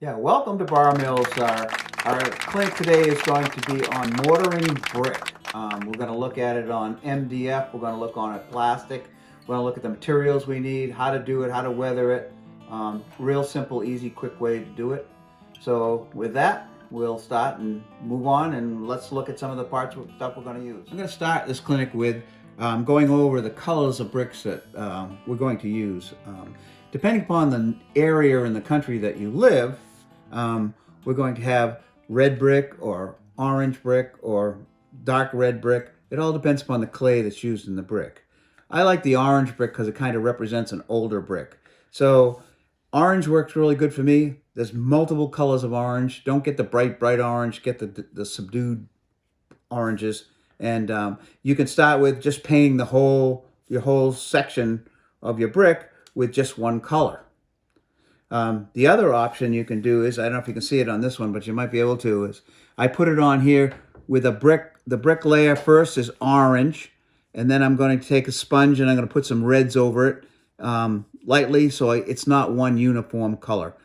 Yeah, welcome to Bar Mills. Our clinic today is going to be on mortaring brick. We're going to look at it on MDF. We're going to look on it plastic. We're going to look at the materials we need, how to do it, how to weather it. Real simple, easy, quick way to do it. So with that, we'll start and move on, and let's look at some of the parts of stuff we're going to use. I'm going to start this clinic with going over the colors of bricks that we're going to use. Depending upon the area in the country that you live, we're going to have red brick or orange brick or dark red brick. It all depends upon the clay that's used in the brick. I like the orange brick because it kind of represents an older brick. So orange works really good for me. There's multiple colors of orange. Don't get the bright orange, get the subdued oranges. And you can start with just painting your whole section of your brick with just one color. The other option you can do is, I don't know if you can see it on this one, but you might be able to, is I put it on here with a brick. The brick layer first is orange, and then I'm going to take a sponge and I'm going to put some reds over it lightly, so it's not one uniform color.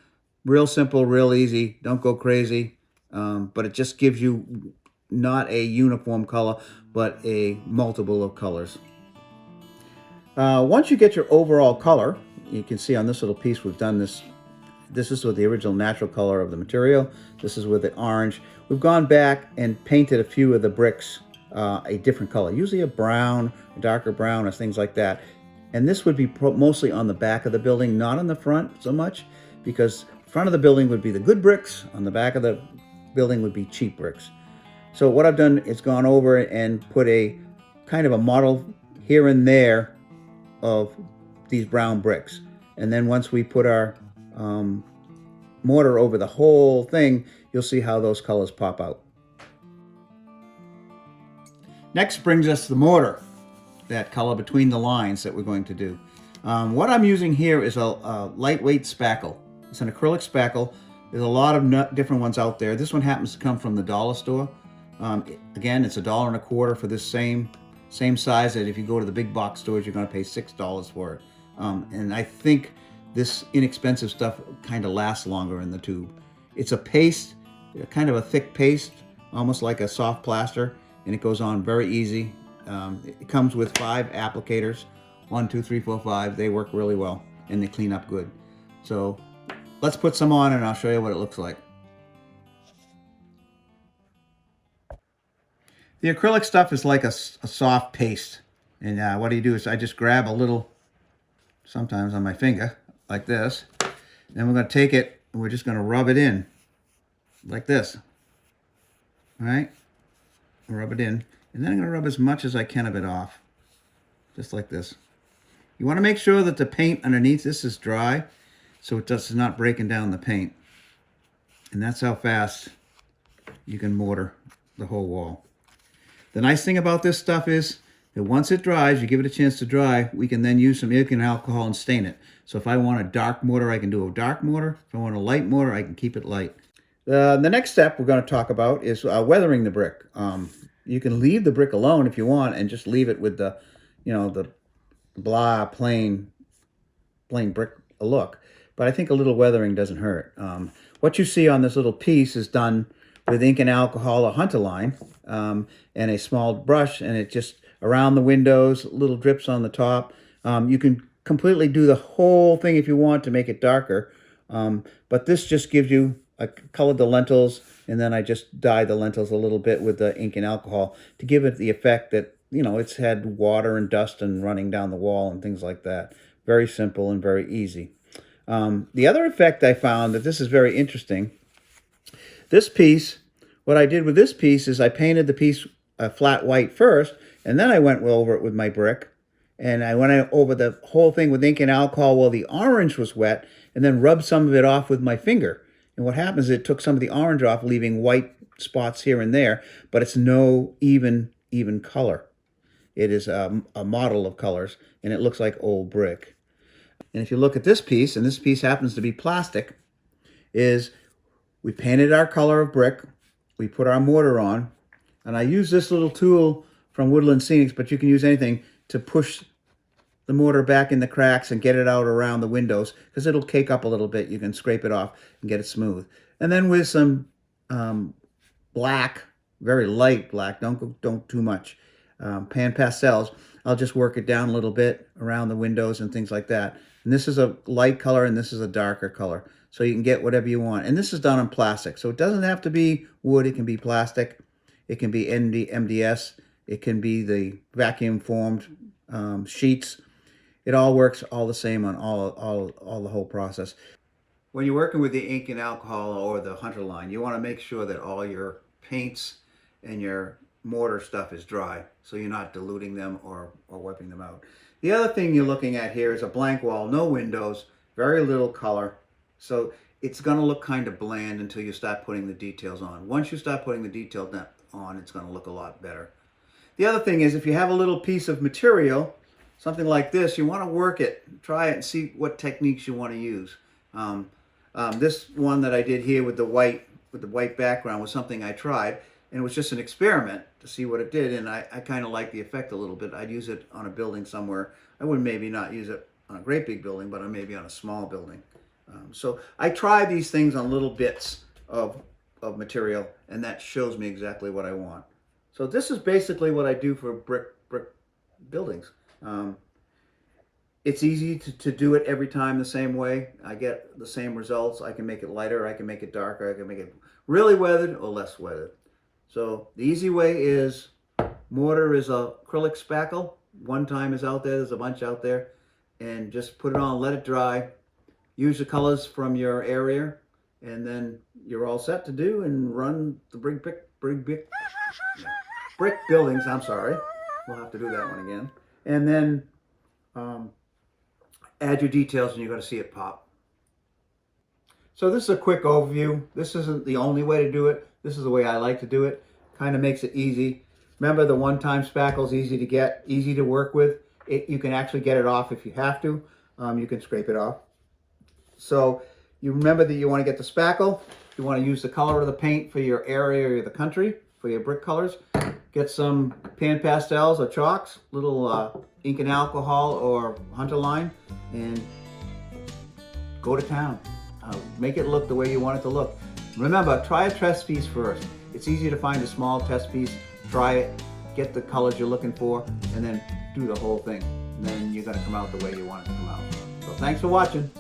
Real simple, real easy. Don't go crazy, but it just gives you not a uniform color, but a multiple of colors. Once you get your overall color, you can see on this little piece we've done this. This is with the original natural color of the material. This is with the orange. We've gone back and painted a few of the bricks a different color, usually a brown, a darker brown, or things like that. And this would be mostly on the back of the building, not on the front so much, because front of the building would be the good bricks, on the back of the building would be cheap bricks. So what I've done is gone over and put a kind of a model here and there of these brown bricks. And then once we put our mortar over the whole thing, you'll see how those colors pop out. Next brings us the mortar, that color between the lines that we're going to do. What I'm using here is a lightweight spackle. It's an acrylic spackle. There's a lot of different ones out there. This one happens to come from the dollar store. Again, it's $1.25 for this same size that if you go to the big box stores, you're going to pay $6 for it. And I think this inexpensive stuff kind of lasts longer in the tube. It's a paste, kind of a thick paste, almost like a soft plaster, and it goes on very easy. It comes with 5 applicators, 1, 2, 3, 4, 5. They work really well, and they clean up good. So let's put some on, and I'll show you what it looks like. The acrylic stuff is like a soft paste, and what I do is I just grab a little, sometimes on my finger, like this. Then we're going to take it and we're just going to rub it in like this. All right? Rub it in. And then I'm going to rub as much as I can of it off. Just like this. You want to make sure that the paint underneath this is dry so it's not breaking down the paint. And that's how fast you can mortar the whole wall. The nice thing about this stuff is that once it dries, you give it a chance to dry, we can then use some ink and alcohol and stain it. So if I want a dark mortar, I can do a dark mortar. If I want a light mortar, I can keep it light. The next step we're going to talk about is weathering the brick. You can leave the brick alone if you want and just leave it with the, the blah, plain brick look. But I think a little weathering doesn't hurt. What you see on this little piece is done with ink and alcohol, a hunter line, and a small brush, and it just around the windows, little drips on the top. You can completely do the whole thing if you want to make it darker, but this just gives you, I colored the lentils, and then I just dyed the lentils a little bit with the ink and alcohol to give it the effect that, it's had water and dust and running down the wall and things like that. Very simple and very easy. The other effect I found that this is very interesting. This piece, what I did with this piece is I painted the piece flat white first, and then I went over it with my brick, and I went over the whole thing with ink and alcohol while the orange was wet, and then rubbed some of it off with my finger. And what happens is it took some of the orange off, leaving white spots here and there, but it's no even color. It is a model of colors, and it looks like old brick. And if you look at this piece, and this piece happens to be plastic, is we painted our color of brick, we put our mortar on, and I use this little tool from Woodland Scenics, but you can use anything, to push the mortar back in the cracks and get it out around the windows, because it'll cake up a little bit. You can scrape it off and get it smooth. And then with some black, very light black, don't too much, pan pastels, I'll just work it down a little bit around the windows and things like that. And this is a light color and this is a darker color. So you can get whatever you want. And this is done on plastic. So it doesn't have to be wood. It can be plastic. It can be MDS. It can be the vacuum formed sheets. It all works all the same on all the whole process. When you're working with the ink and alcohol or the Hunter line, you want to make sure that all your paints and your mortar stuff is dry, so you're not diluting them or wiping them out. The other thing you're looking at here is a blank wall, no windows, very little color. So it's going to look kind of bland until you start putting the details on. Once you start putting the details on, it's going to look a lot better. The other thing is, if you have a little piece of material, something like this, you want to work it, try it, and see what techniques you want to use. This one that I did here with the white background was something I tried, and it was just an experiment to see what it did, and I kind of like the effect a little bit. I'd use it on a building somewhere. I would maybe not use it on a great big building, but maybe on a small building. So I try these things on little bits of material, and that shows me exactly what I want. So this is basically what I do for brick buildings. It's easy to do it every time the same way. I get the same results. I can make it lighter, I can make it darker, I can make it really weathered or less weathered. So the easy way is mortar is acrylic spackle. One time is out there, there's a bunch out there. And just put it on, let it dry. Use the colors from your area, and then you're all set to do and run the brick buildings. I'm sorry. We'll have to do that one again. And then add your details and you're going to see it pop. So this is a quick overview. This isn't the only way to do it. This is the way I like to do it. Kind of makes it easy. Remember, the one-time spackle is easy to get, easy to work with. You can actually get it off if you have to. You can scrape it off. So you remember that you want to get the spackle. You want to use the color of the paint for your area or the country, for your brick colors. Get some pan pastels or chalks, little ink and alcohol or Hunter line, and go to town. Make it look the way you want it to look. Remember, try a test piece first. It's easy to find a small test piece. Try it, get the colors you're looking for, and then do the whole thing. And then you're going to come out the way you want it to come out. So thanks for watching.